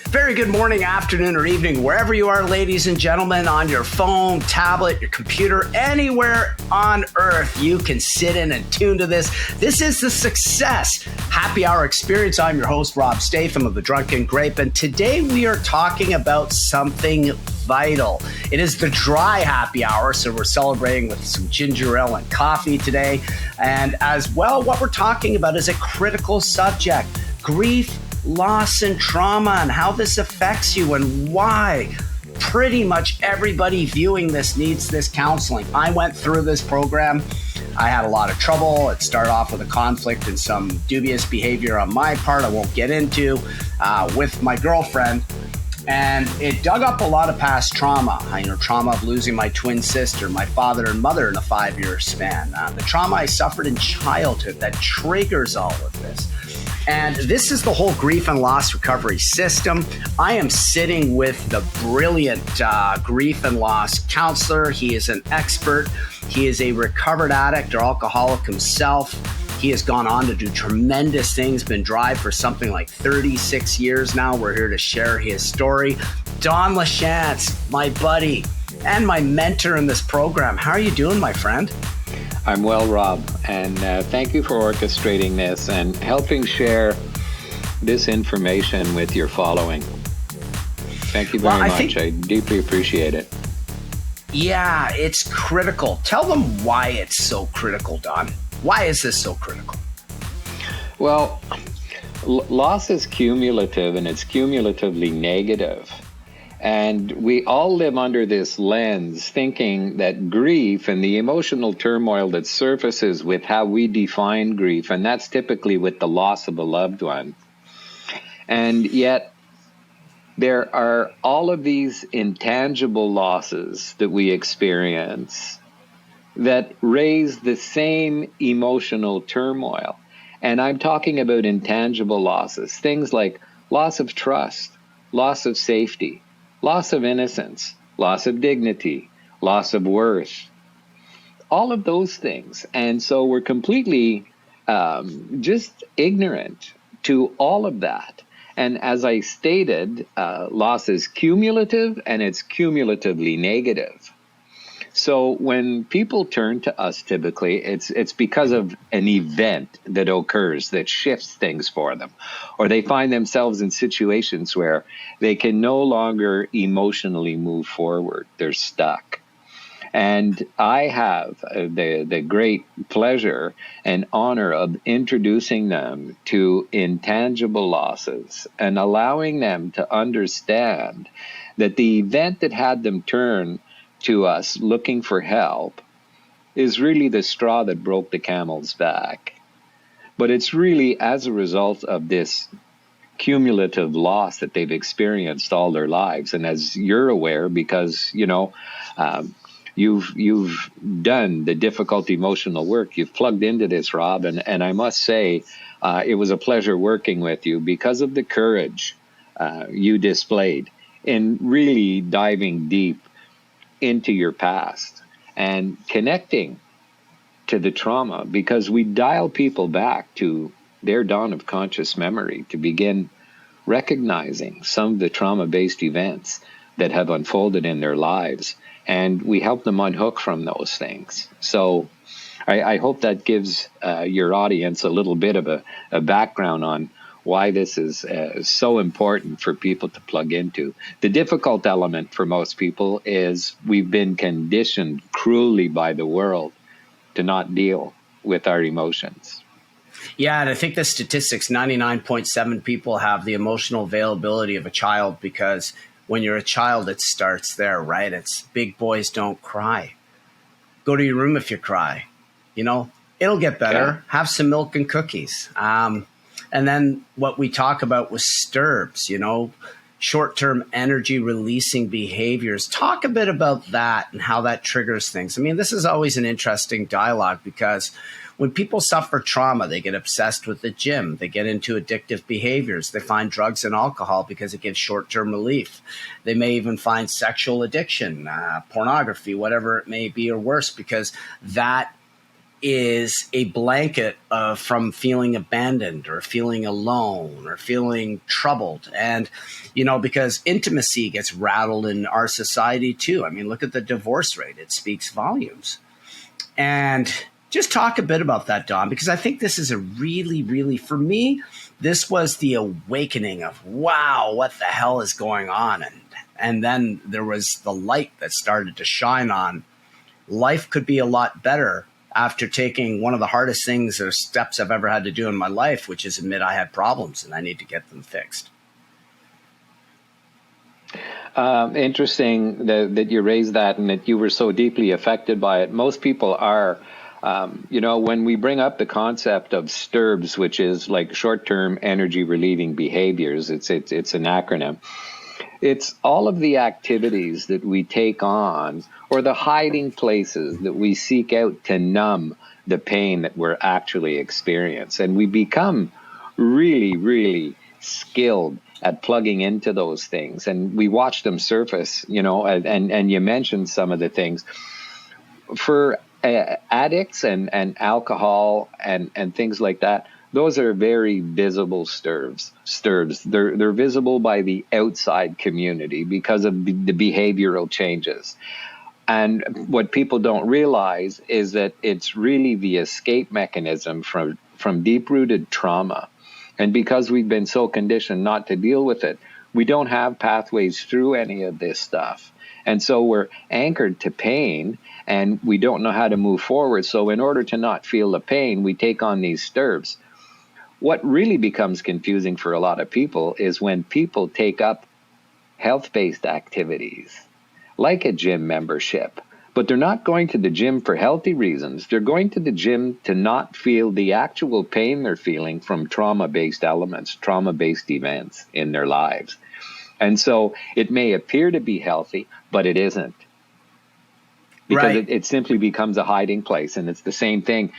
Very good morning, afternoon, or evening, wherever you are, ladies and gentlemen, on your phone, tablet, your computer, anywhere on earth you can sit in and tune to this. This is the Success Happy Hour Experience. I'm your host, Rob Statham of The Drunken Grape, and today we are talking about something vital. It is the dry happy hour, so we're celebrating with some ginger ale and coffee today. And as well, what we're talking about is a critical subject: grief, loss, and trauma, and how this affects you and why pretty much everybody viewing this needs this counseling. I went through this program. I had a lot of trouble. It started off with a conflict and some dubious behavior on my part I won't get into with my girlfriend. And it dug up a lot of past trauma. Trauma of losing my twin sister, my father and mother in a 5-year span. The trauma I suffered in childhood that triggers all of this. And this is the whole grief and loss recovery system. I am sitting with the brilliant grief and loss counselor. He is an expert. He is a recovered addict or alcoholic himself. He has gone on to do tremendous things, been dry for something like 36 years now. We're here to share his story. Don Lachance, my buddy and my mentor in this program. How are you doing, my friend? I'm well, Rob, and thank you for orchestrating this and helping share this information with your following. Thank you very much. I deeply appreciate it. Yeah, it's critical. Tell them why it's so critical, Don. Why is this so critical? Well, loss is cumulative, and it's cumulatively negative. And we all live under this lens thinking that grief and the emotional turmoil that surfaces with how we define grief, and that's typically with the loss of a loved one. And yet there are all of these intangible losses that we experience that raise the same emotional turmoil. And I'm talking about intangible losses, things like loss of trust, loss of safety, loss of innocence, loss of dignity, loss of worth, all of those things. And so we're completely just ignorant to all of that. And as I stated, loss is cumulative, and it's cumulatively negative. So when people turn to us, typically, it's because of an event that occurs that shifts things for them, or they find themselves in situations where they can no longer emotionally move forward. They're stuck. And I have the great pleasure and honor of introducing them to intangible losses and allowing them to understand that the event that had them turn to us looking for help is really the straw that broke the camel's back. But it's really as a result of this cumulative loss that they've experienced all their lives. And as you're aware, because, you've done the difficult emotional work, you've plugged into this, Rob, and I must say, it was a pleasure working with you because of the courage you displayed in really diving deep into your past and connecting to the trauma, because we dial people back to their dawn of conscious memory to begin recognizing some of the trauma-based events that have unfolded in their lives, and we help them unhook from those things. So I hope that gives your audience a little bit of a background on why this is so important for people to plug into. The difficult element for most people is we've been conditioned cruelly by the world to not deal with our emotions. Yeah, and I think the statistics, 99.7 people have the emotional availability of a child, because when you're a child, it starts there, right? It's big boys don't cry. Go to your room if you cry. It'll get better. Yeah. Have some milk and cookies. And then what we talk about with STIRBs, short-term energy releasing behaviors. Talk a bit about that and how that triggers things. I mean, this is always an interesting dialogue, because when people suffer trauma, they get obsessed with the gym. They get into addictive behaviors. They find drugs and alcohol because it gives short-term relief. They may even find sexual addiction, pornography, whatever it may be, or worse, because that is a blanket from feeling abandoned or feeling alone or feeling troubled. And, because intimacy gets rattled in our society too. I mean, look at the divorce rate. It speaks volumes. And just talk a bit about that, Don, because I think this is a really, really, for me, this was the awakening of, wow, what the hell is going on? And then there was the light that started to shine on life could be a lot better after taking one of the hardest things or steps I've ever had to do in my life, which is admit I had problems and I need to get them fixed. Interesting that you raised that and that you were so deeply affected by it. Most people are. When we bring up the concept of STIRBs, which is like short-term energy relieving behaviors, it's an acronym. It's all of the activities that we take on or the hiding places that we seek out to numb the pain that we're actually experiencing. And we become really, really skilled at plugging into those things. And we watch them surface, and you mentioned some of the things. For addicts and alcohol and things like that, those are very visible STIRBs. They're visible by the outside community because of the behavioral changes. And what people don't realize is that it's really the escape mechanism from deep-rooted trauma. And because we've been so conditioned not to deal with it, we don't have pathways through any of this stuff. And so we're anchored to pain and we don't know how to move forward. So in order to not feel the pain, we take on these STIRBs. What really becomes confusing for a lot of people is when people take up health-based activities, like a gym membership, but they're not going to the gym for healthy reasons. They're going to the gym to not feel the actual pain they're feeling from trauma-based elements, trauma-based events in their lives. And so it may appear to be healthy, but it isn't. Because right. it simply becomes a hiding place. And it's the same thing,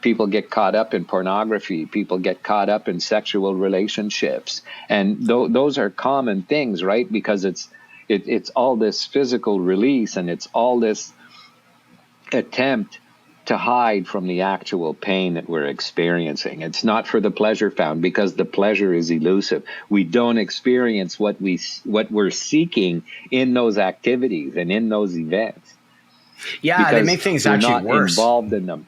people get caught up in pornography, people get caught up in sexual relationships. And those are common things, right? Because it's all this physical release and it's all this attempt to hide from the actual pain that we're experiencing. It's not for the pleasure found because the pleasure is elusive. We don't experience what we're seeking in those activities and in those events. Yeah, they make things actually not worse. Involved in them,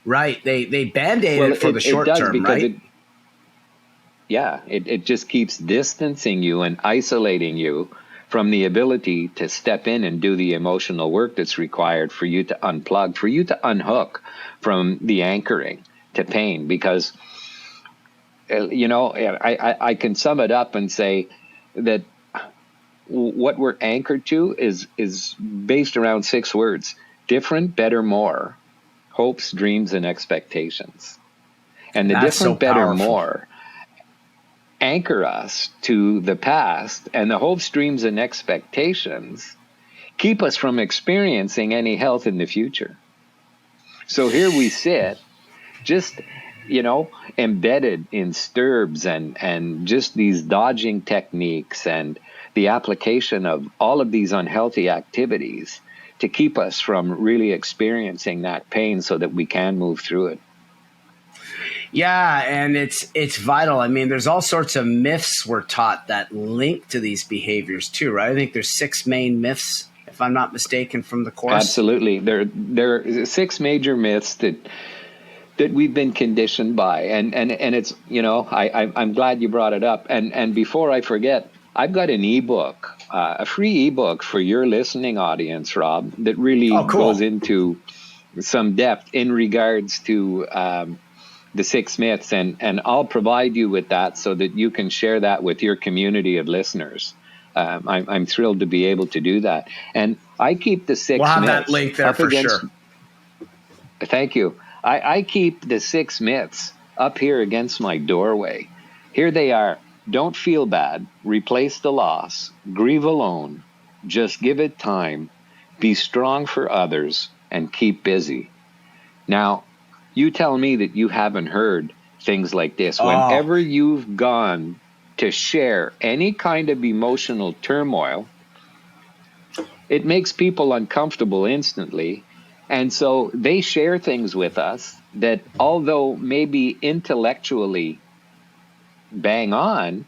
right? They band-aid it for the short term, right? It just keeps distancing you and isolating you from the ability to step in and do the emotional work that's required for you to unplug, for you to unhook from the anchoring to pain. Because I can sum it up and say that what we're anchored to is based around 6 words: different, better, more, hopes, dreams, and expectations. And the That's different, so better, powerful. more anchor us to the past, and the hopes, dreams, and expectations keep us from experiencing any health in the future. So here we sit, just embedded in STIRBs and just these dodging techniques and the application of all of these unhealthy activities to keep us from really experiencing that pain so that we can move through it. Yeah, and it's vital. I mean, there's all sorts of myths we're taught that link to these behaviors too, right? I think there's 6 main myths, if I'm not mistaken, from the course. Absolutely. There are 6 major myths that we've been conditioned by. And it's, I'm glad you brought it up. And before I forget, I've got an ebook, a free ebook for your listening audience, Rob, that really goes into some depth in regards to the 6 myths. And I'll provide you with that so that you can share that with your community of listeners. I'm thrilled to be able to do that. And I keep the 6 we'll have myths that link there for sure. Thank you. I keep the 6 myths up here against my doorway. Here they are. Don't feel bad. Replace the loss. Grieve alone. Just give it time. Be strong for others and keep busy. Now, you tell me that you haven't heard things like this. Whenever you've gone to share any kind of emotional turmoil, it makes people uncomfortable instantly. And so they share things with us that, although maybe intellectually bang on,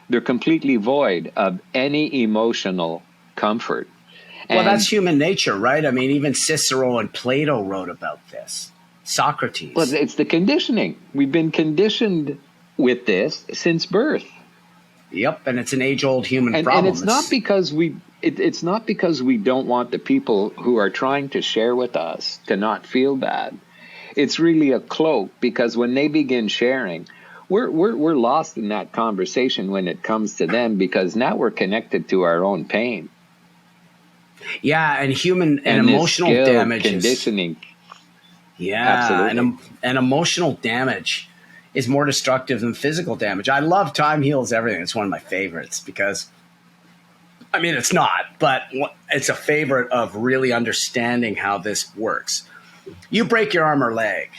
they're completely void of any emotional comfort. Well, And that's human nature, right? I mean, even Cicero and Plato wrote about this. well, Socrates. it's the conditioning. We've been conditioned with this since birth. Yep, and it's an age-old human And problem. it's not because it's not because we don't want the people who are trying to share with us to not feel bad. It's really a cloak, because when they begin sharing, we're lost in that conversation when it comes to them, because now we're connected to our own pain. Yeah, and human and And this emotional skill of damage is conditioning, yeah, absolutely. and emotional damage is more destructive than physical damage. I love Time Heals Everything. It's one of my favorites because I mean it's not, but it's a favorite of really understanding how this works. You break your arm or leg.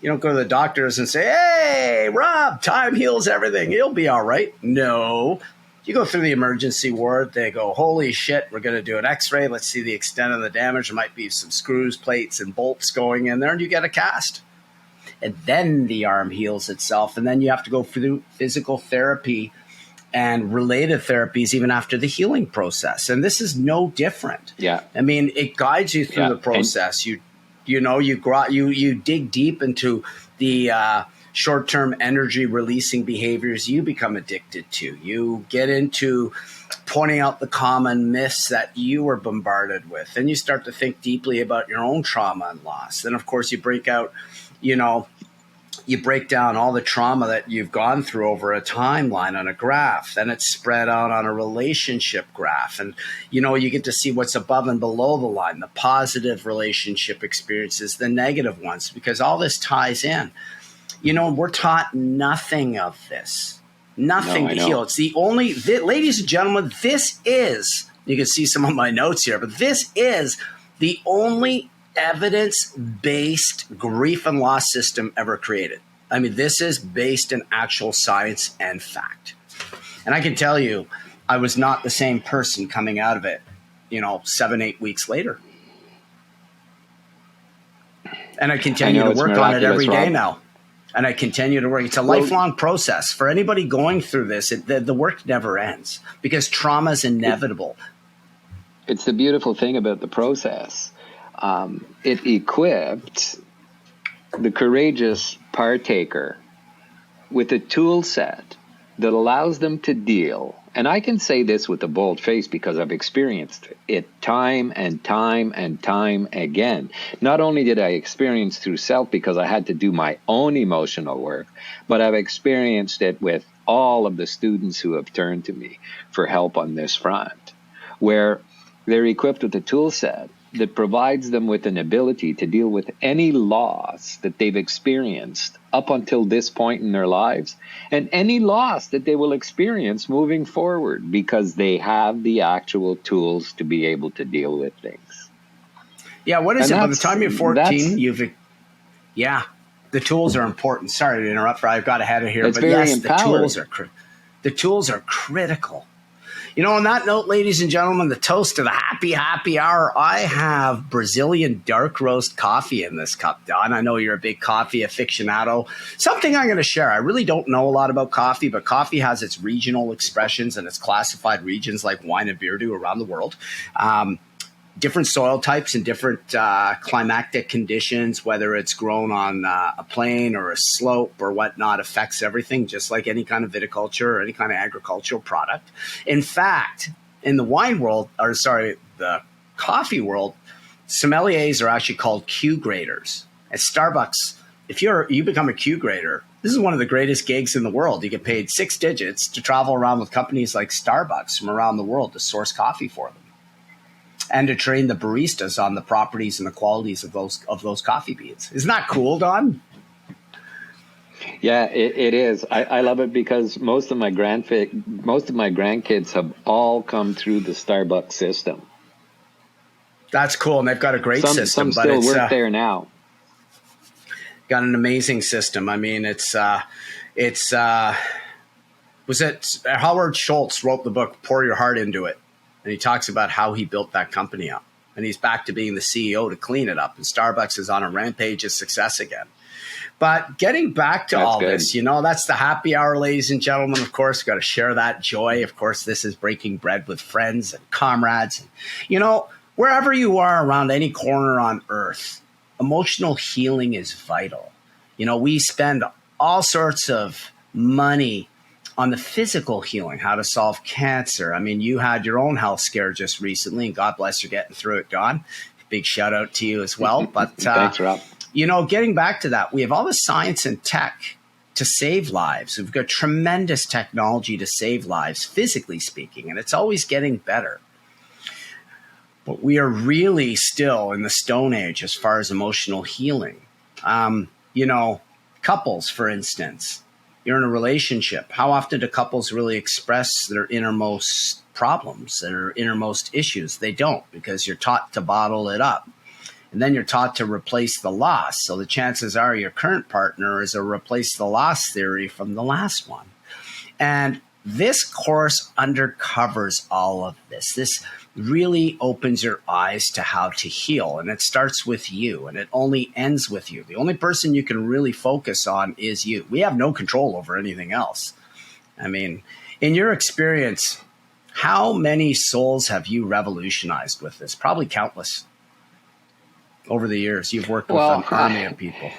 You don't go to the doctors and say, "Hey, Rob, Time Heals Everything. You'll be all right." No. You go through the emergency ward. They go, "Holy shit, we're going to do an x-ray. Let's see the extent of the damage. There might be some screws, plates, and bolts going in there," and you get a cast. And then the arm heals itself. And then you have to go through physical therapy and related therapies even after the healing process. And this is no different. Yeah. I mean, it guides you through the process. You dig deep into the short-term energy releasing behaviors you become addicted to. You get into pointing out the common myths that you were bombarded with. And you start to think deeply about your own trauma and loss. Then, of course, you break out, you break down all the trauma that you've gone through over a timeline on a graph. Then it's spread out on a relationship graph. And, you get to see what's above and below the line, the positive relationship experiences, the negative ones, because all this ties in. We're taught nothing of this, nothing to heal. It's the only, ladies and gentlemen, this is, you can see some of my notes here, but this is the only evidence-based grief and loss system ever created. I mean, this is based in actual science and fact. And I can tell you, I was not the same person coming out of it, 7-8 weeks later. And I continue to work on it every day now. And I continue to work. It's a lifelong process. For anybody going through this, the work never ends because trauma is inevitable. It's the beautiful thing about the process. It equipped the courageous partaker with a tool set that allows them to deal. And I can say this with a bold face because I've experienced it time and time and time again. Not only did I experience through self because I had to do my own emotional work, but I've experienced it with all of the students who have turned to me for help on this front, where they're equipped with a tool set that provides them with an ability to deal with any loss that they've experienced up until this point in their lives, and any loss that they will experience moving forward, because they have the actual tools to be able to deal with things. Yeah, what is it? By the time you're 14, the tools are important. Sorry to interrupt, I've got ahead of here. But yes, empowering. the tools are critical. On that note, ladies and gentlemen, the toast to the happy hour. I have Brazilian dark roast coffee in this cup, Don. I know you're a big coffee aficionado. Something I'm going to share. I really don't know a lot about coffee, but coffee has its regional expressions and its classified regions like wine and beer do around the world. Different soil types and different climatic conditions, whether it's grown on a plain or a slope or whatnot, affects everything, just like any kind of viticulture or any kind of agricultural product. In fact, in the the coffee world, sommeliers are actually called Q graders. At Starbucks, if you become a Q grader, this is one of the greatest gigs in the world. You get paid 6 digits to travel around with companies like Starbucks from around the world to source coffee for them, and to train the baristas on the properties and the qualities of those coffee beans. Isn't that cool, Don? Yeah, it is. I love it because most of my grandkids have all come through the Starbucks system. That's cool, and they've got a great system. Some still work there now. Got an amazing system. I mean, Howard Schultz wrote the book "Pour Your Heart Into It," and he talks about how he built that company up. and he's back to being the CEO to clean it up. And Starbucks is on a rampage of success again. But getting back to all this, that's the happy hour, ladies and gentlemen. Of course, got to share that joy. Of course, this is breaking bread with friends and comrades. And, wherever you are around any corner on earth, emotional healing is vital. We spend all sorts of money on the physical healing, how to solve cancer. I mean, you had your own health scare just recently, and God bless you getting through it, Don. Big shout out to you as well. But thanks, Rob. Getting back to that, we have all the science and tech to save lives. We've got tremendous technology to save lives, physically speaking, and it's always getting better. But we are really still in the Stone Age as far as emotional healing. Couples, for instance, you're in a relationship. How often do couples really express their innermost problems, their innermost issues? They don't, because you're taught to bottle it up. And then you're taught to replace the loss. So the chances are your current partner is a replace the loss theory from the last one. And this course undercovers all of this. This really opens your eyes to how to heal. And it starts with you, and it only ends with you. The only person you can really focus on is you. We have no control over anything else. I mean, in your experience, how many souls have you revolutionized with this? Probably countless. Over the years, you've worked with an army of people.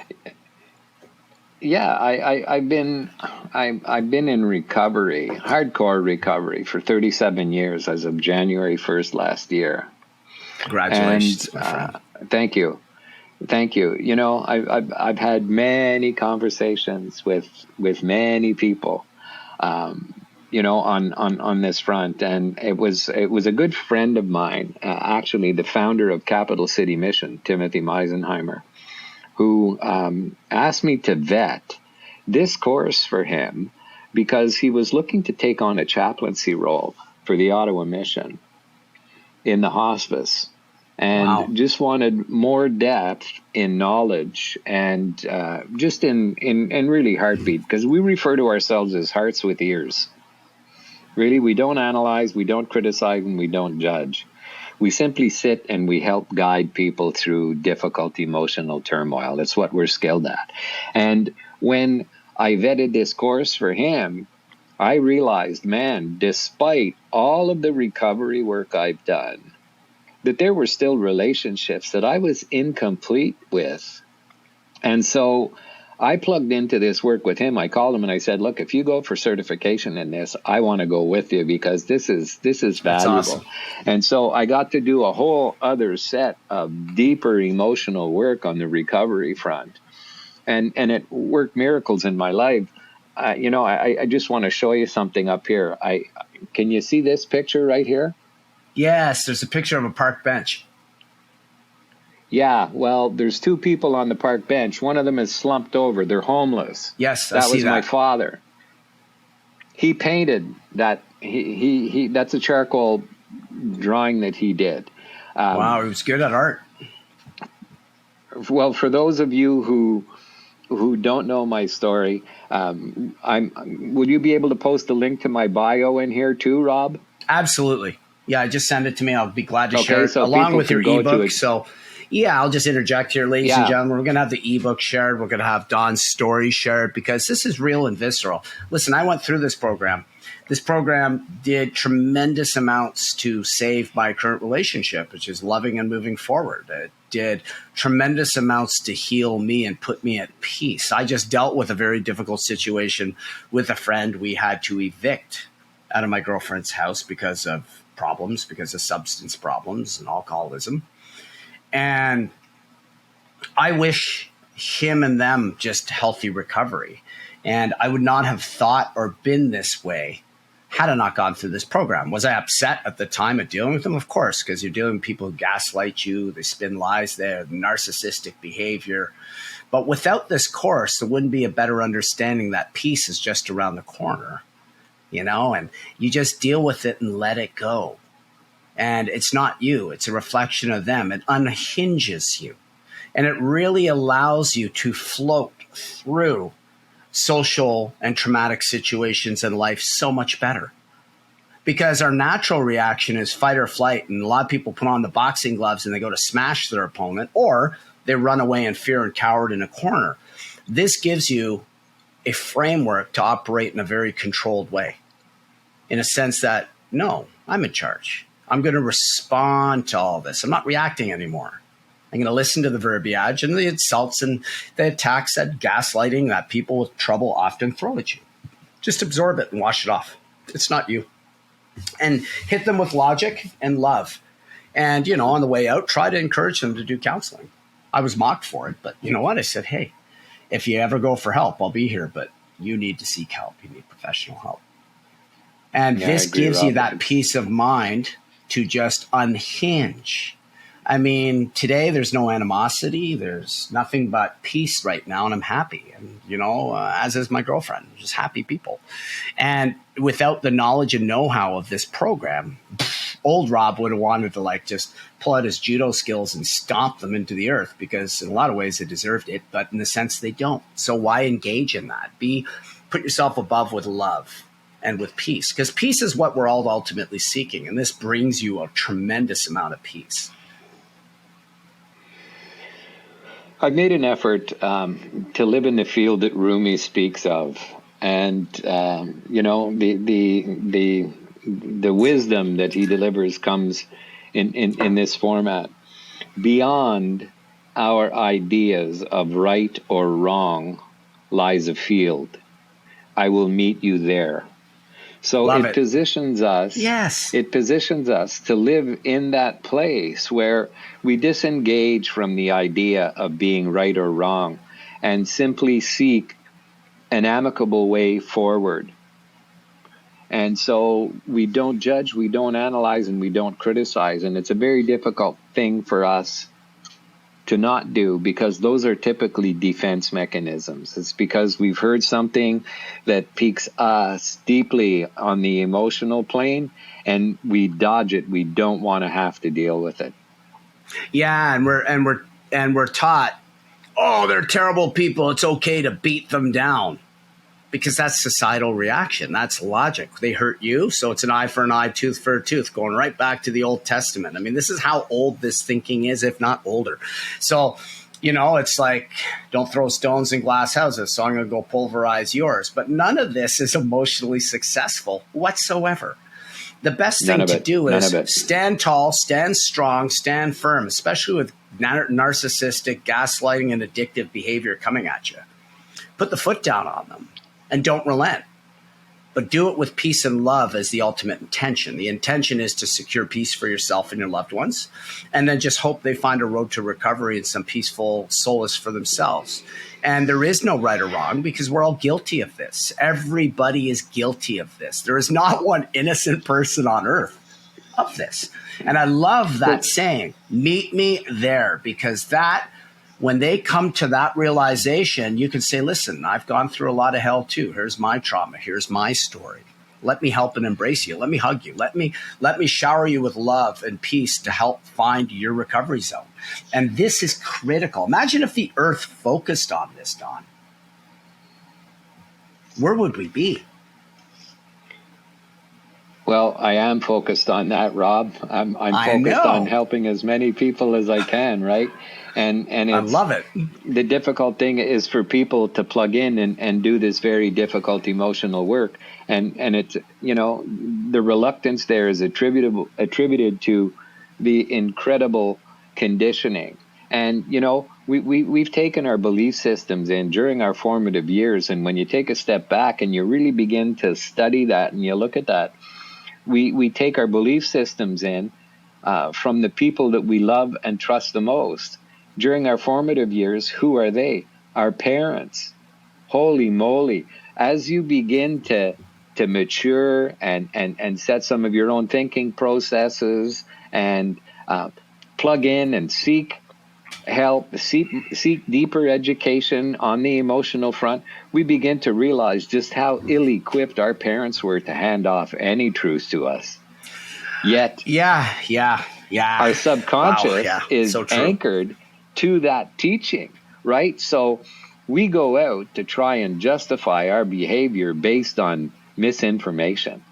Yeah, I've been in recovery, hardcore recovery, for 37 years as of January 1st last year. Congratulations, my friend. Thank you. I've had many conversations with many people, on this front, and it was a good friend of mine, actually the founder of Capital City Mission, Timothy Meisenheimer, who asked me to vet this course for him because he was looking to take on a chaplaincy role for the Ottawa Mission in the hospice, and just wanted more depth in knowledge and just in really heartbeat, because we refer to ourselves as hearts with ears. Really, we don't analyze, we don't criticize, and we don't judge. We simply sit and we help guide people through difficult emotional turmoil. That's what we're skilled at. And when I vetted this course for him, I realized, man, despite all of the recovery work I've done, that there were still relationships that I was incomplete with. And so I plugged into this work with him. I called him and I said, look, if you go for certification in this, I want to go with you, because this is valuable. Awesome. And so I got to do a whole other set of deeper emotional work on the recovery front. And it worked miracles in my life. I just want to show you something up here. Can you see this picture right here? Yes, there's a picture of a park bench. Yeah, well, there's two people on the park bench. One of them is slumped over. They're homeless. Yes, that was my father. He painted that. He that's a charcoal drawing that he did. Wow, he was good at art. Well, for those of you who don't know my story, would you be able to post a link to my bio in here too, Rob? Absolutely. Yeah, just send it to me. I'll be glad to share it so along with your ebook. it. So, yeah, I'll just interject here, ladies and gentlemen. We're going to have the ebook shared. We're going to have Don's story shared, because this is real and visceral. Listen, I went through this program. This program did tremendous amounts to save my current relationship, which is loving and moving forward. It did tremendous amounts to heal me and put me at peace. I just dealt with a very difficult situation with a friend. We had to evict out of my girlfriend's house because of problems, because of substance problems and alcoholism. And I wish him and them just healthy recovery. And I would not have thought or been this way had I not gone through this program. Was I upset at the time of dealing with them? Of course, because you're dealing with people who gaslight you, they spin lies, they have narcissistic behavior. But without this course, there wouldn't be a better understanding that peace is just around the corner, and you just deal with it and let it go. And it's not you, it's a reflection of them. It unhinges you. And it really allows you to float through social and traumatic situations in life so much better. because our natural reaction is fight or flight. And a lot of people put on the boxing gloves and they go to smash their opponent, or they run away in fear and cowered in a corner. This gives you a framework to operate in a very controlled way, in a sense that, no, I'm in charge. I'm going to respond to all this. I'm not reacting anymore. I'm going to listen to the verbiage and the insults and the attacks, that gaslighting that people with trouble often throw at you. Just absorb it and wash it off. It's not you. And hit them with logic and love. And, on the way out, try to encourage them to do counseling. I was mocked for it, but you know what? I said, hey, if you ever go for help, I'll be here, but you need to seek help. You need professional help. And this gives you that peace of mind to just unhinge. I mean, today there's no animosity. There's nothing but peace right now, and I'm happy. And, as is my girlfriend, just happy people. And without the knowledge and know-how of this program, old Rob would have wanted to just pull out his judo skills and stomp them into the earth, because in a lot of ways they deserved it, but in a sense they don't. So why engage in that? Put yourself above with love and with peace, because peace is what we're all ultimately seeking. And this brings you a tremendous amount of peace. I've made an effort to live in the field that Rumi speaks of, and the wisdom that he delivers comes in this format. Beyond our ideas of right or wrong lies a field. I will meet you there. So it positions us. Yes. It positions us to live in that place where we disengage from the idea of being right or wrong and simply seek an amicable way forward. And so we don't judge, we don't analyze, and we don't criticize. And it's a very difficult thing for us to not do, because those are typically defense mechanisms. It's because we've heard something that piques us deeply on the emotional plane, and we dodge it. We don't want to have to deal with it. Yeah, and we're taught, oh, they're terrible people. It's okay to beat them down, because that's societal reaction. That's logic. They hurt you, so it's an eye for an eye, tooth for a tooth, going right back to the Old Testament. I mean, this is how old this thinking is, if not older. So, it's like, don't throw stones in glass houses, so I'm going to go pulverize yours. But none of this is emotionally successful whatsoever. The best thing to do is stand tall, stand strong, stand firm, especially with narcissistic, gaslighting, and addictive behavior coming at you. Put the foot down on them. And don't relent, but do it with peace and love as the ultimate intention. The intention is to secure peace for yourself and your loved ones, and then just hope they find a road to recovery and some peaceful solace for themselves. And there is no right or wrong, because we're all guilty of this. Everybody is guilty of this. There is not one innocent person on earth of this. And I love that saying, meet me there, because that, when they come to that realization, you can say, listen, I've gone through a lot of hell too. Here's my trauma. Here's my story. Let me help and embrace you. Let me hug you. Let me shower you with love and peace to help find your recovery zone. And this is critical. Imagine if the earth focused on this, Don. Where would we be? Well, I am focused on that, Rob. I'm focused on helping as many people as I can, right? And it's, I love it. The difficult thing is for people to plug in and do this very difficult emotional work. And it's, the reluctance there is attributed to the incredible conditioning. And, we've taken our belief systems in during our formative years. And when you take a step back and you really begin to study that and you look at that, we take our belief systems in from the people that we love and trust the most. During our formative years, who are they? Our parents. Holy moly. As you begin to mature and set some of your own thinking processes and plug in and seek help, seek deeper education on the emotional front, we begin to realize just how ill-equipped our parents were to hand off any truth to us. Yet, our subconscious is so anchored to that teaching, right? So we go out to try and justify our behavior based on misinformation.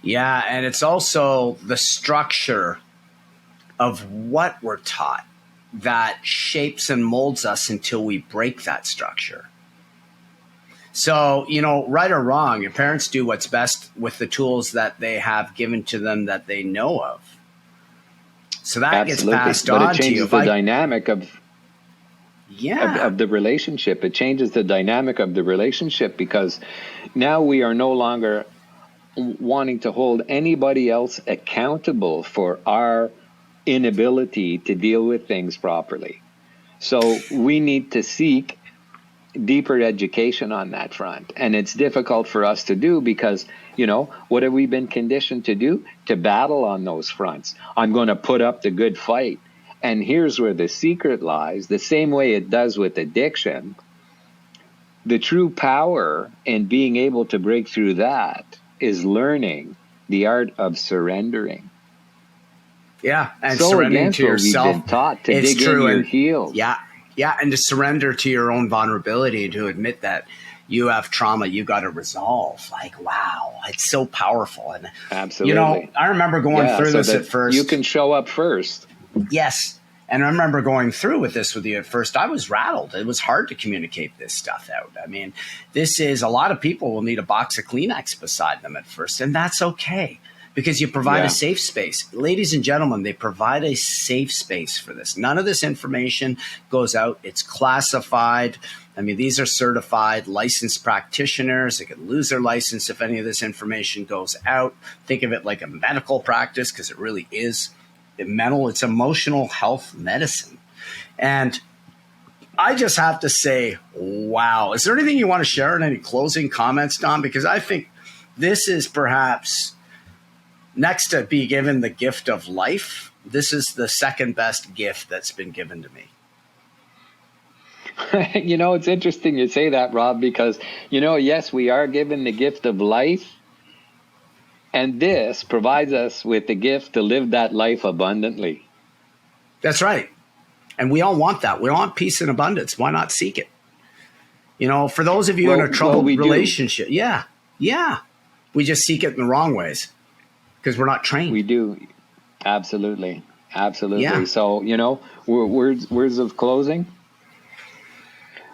Yeah, and it's also the structure of what we're taught that shapes and molds us until we break that structure. So, right or wrong, your parents do what's best with the tools that they have given to them that they know of. So that Absolutely. gets passed but on it to you. changes the dynamic of the relationship. It changes the dynamic of the relationship because now we are no longer wanting to hold anybody else accountable for our inability to deal with things properly. So we need to seek deeper education on that front. And it's difficult for us to do because, what have we been conditioned to do? To battle on those fronts. I'm going to put up the good fight. And here's where the secret lies. The same way it does with addiction, the true power in being able to break through that is learning the art of surrendering. Yeah, and so surrendering to yourself. We've been taught to dig in your heels. Yeah, and to surrender to your own vulnerability and to admit that you have trauma you got to resolve. Like, wow, it's so powerful. And absolutely, I remember going through this at first. You can show up first. Yes. And I remember going through with this with you at first. I was rattled. It was hard to communicate this stuff out. I mean, a lot of people will need a box of Kleenex beside them at first, and that's okay. Because you provide a safe space. Ladies and gentlemen, they provide a safe space for this. None of this information goes out. It's classified. I mean, these are certified, licensed practitioners. They could lose their license if any of this information goes out. Think of it like a medical practice because it really is it's emotional health medicine. And I just have to say, wow. Is there anything you want to share in any closing comments, Don? Because I think this is perhaps... next to be given the gift of life, this is the second best gift that's been given to me. It's interesting you say that, Rob, because, yes, we are given the gift of life. And this provides us with the gift to live that life abundantly. That's right. And we all want that. We all want peace and abundance. Why not seek it? For those of you in a troubled relationship. Do. Yeah. We just seek it in the wrong ways. Because we're not trained. We do. Absolutely. Yeah. So, words of closing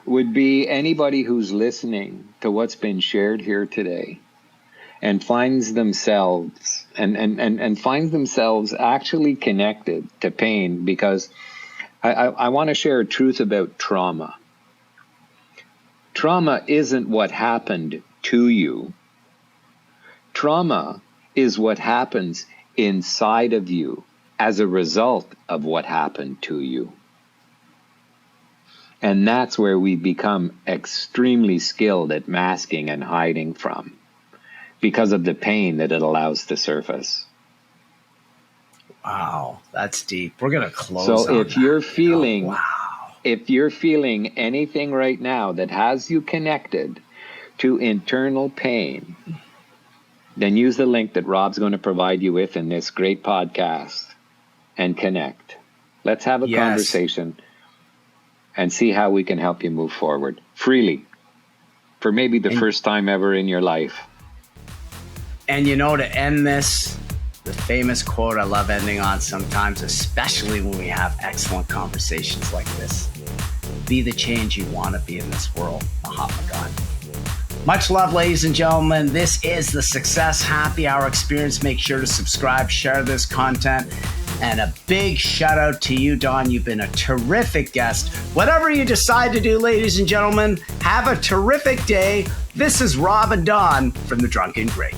would be anybody who's listening to what's been shared here today and finds themselves and finds themselves actually connected to pain, because I want to share a truth about trauma. Trauma isn't what happened to you. Trauma is what happens inside of you as a result of what happened to you. And that's where we become extremely skilled at masking and hiding from, because of the pain that it allows to surface. Wow, that's deep. We're going to close. So if you're feeling, if you're feeling anything right now that has you connected to internal pain, then use the link that Rob's going to provide you with in this great podcast and connect. Let's have a conversation and see how we can help you move forward freely for maybe the first time ever in your life. And to end this, the famous quote I love ending on sometimes, especially when we have excellent conversations like this: be the change you want to be in this world. Mahatma Gandhi. Much love, ladies and gentlemen. This is the Success Happy Hour Experience. Make sure to subscribe, share this content, and a big shout out to you, Don. You've been a terrific guest. Whatever you decide to do, ladies and gentlemen, have a terrific day. This is Rob and Don from The Drunken Great.